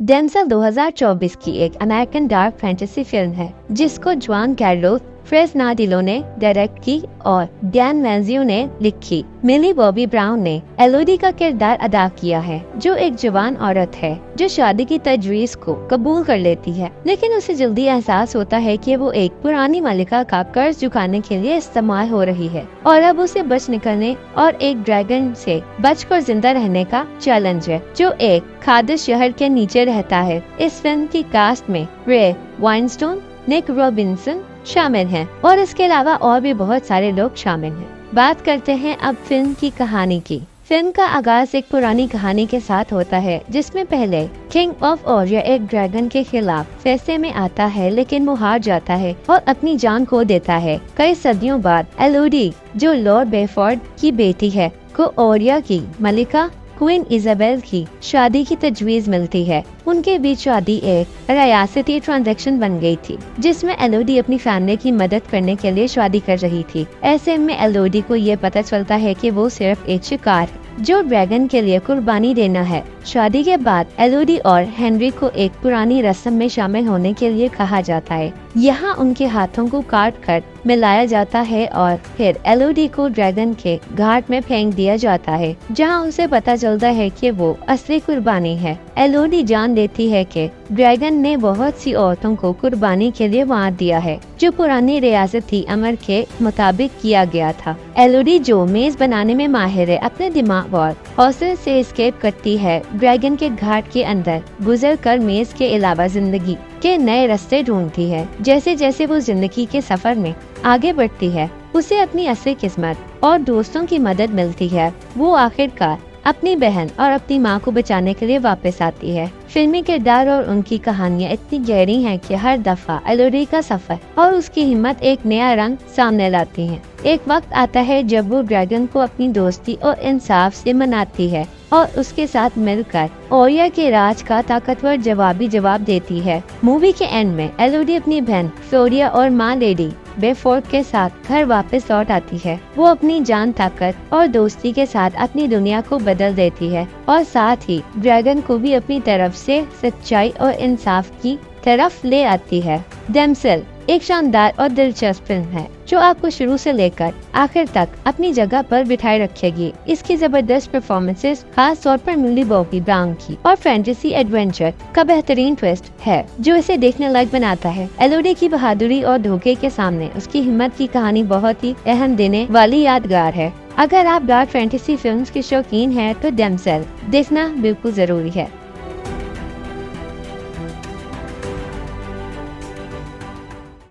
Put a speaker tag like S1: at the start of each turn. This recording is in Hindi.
S1: डेमसेल 2024 की एक अमेरिकन डार्क फैंटेसी फिल्म है जिसको जुआन कार्लोस फ्रेसनाडिलो ने डायरेक्ट की और डैन मैजियो ने लिखी। मिली बॉबी ब्राउन ने एलोडी का किरदार अदा किया है, जो एक जवान औरत है जो शादी की तजवीज को कबूल कर लेती है, लेकिन उसे जल्दी एहसास होता है कि वो एक पुरानी मालिका का कर्ज चुकाने के लिए इस्तेमाल हो रही है और अब उसे बच निकलने और एक ड्रैगन से बचकर जिंदा रहने का चैलेंज है, जो एक खाद्य शहर के नीचे रहता है। इस फिल्म की कास्ट में रे वाइनस्टोन, निक रॉबिन्सन शामिल हैं और इसके अलावा और भी बहुत सारे लोग शामिल हैं। बात करते हैं अब फिल्म की कहानी की। फिल्म का आगाज एक पुरानी कहानी के साथ होता है, जिसमें पहले किंग ऑफ ओरिया एक ड्रैगन के खिलाफ फैसले में आता है, लेकिन वो हार जाता है और अपनी जान खो देता है। कई सदियों बाद एलोडी, जो लॉर्ड बेफोर्ड की बेटी है, को ओरिया की मलिका क्वीन इजाबेल की शादी की तजवीज मिलती है। उनके बीच शादी एक रियासती ट्रांजैक्शन बन गई थी, जिसमें एलोडी अपनी फैमिली की मदद करने के लिए शादी कर रही थी। ऐसे में एलोडी को ये पता चलता है कि वो सिर्फ एक शिकार है जो ड्रैगन के लिए कुर्बानी देना है। शादी के बाद एलोडी और हेनरी को एक पुरानी रस्म में शामिल होने के लिए कहा जाता है। यहाँ उनके हाथों को काट कर मिलाया जाता है और फिर एलोडी को ड्रैगन के घाट में फेंक दिया जाता है, जहाँ उसे पता चलता है कि वो असली कुर्बानी है। एलोडी जान लेती है कि ड्रैगन ने बहुत सी औरतों को कुर्बानी के लिए मार दिया है, जो पुरानी रियासती अमर के मुताबिक किया गया था। एलोडी, जो मेज बनाने में माहिर है, अपने दिमाग और हौसले से एस्केप करती है। ड्रैगन के घाट के अंदर गुजर कर मेज के अलावा जिंदगी के नए रास्ते ढूंढती है। जैसे जैसे वो जिंदगी के सफर में आगे बढ़ती है, उसे अपनी असली किस्मत और दोस्तों की मदद मिलती है। वो आखिरकार अपनी बहन और अपनी माँ को बचाने के लिए वापस आती है। फिल्मी किरदार और उनकी कहानियाँ इतनी गहरी हैं कि हर दफा एलोडी का सफर और उसकी हिम्मत एक नया रंग सामने लाती हैं। एक वक्त आता है जब वो ड्रैगन को अपनी दोस्ती और इंसाफ से मनाती है और उसके साथ मिलकर ओरिया के राज का ताकतवर जवाब देती है। मूवी के एंड में एलोडी अपनी बहन फ्लोरिया और माँ लेडी बेफोर्ड के साथ घर वापस लौट आती है। वो अपनी जान, ताकत और दोस्ती के साथ अपनी दुनिया को बदल देती है और साथ ही ड्रैगन को भी अपनी तरफ से सच्चाई और इंसाफ की तरफ ले आती है। डेमसेल एक शानदार और दिलचस्प फिल्म है जो आपको शुरू से लेकर आखिर तक अपनी जगह पर बिठाए रखेगी। इसकी जबरदस्त परफॉर्मेंसेस, खास तौर पर मिली बॉबी ब्राउन की, और फैंटेसी एडवेंचर का बेहतरीन ट्विस्ट है जो इसे देखने लायक बनाता है। एलोडी की बहादुरी और धोखे के सामने उसकी हिम्मत की कहानी बहुत ही अहम देने वाली यादगार है। अगर आप डार्क फैंटेसी फिल्म्स के शौकीन हैं तो डेमसेल देखना बिल्कुल जरूरी है।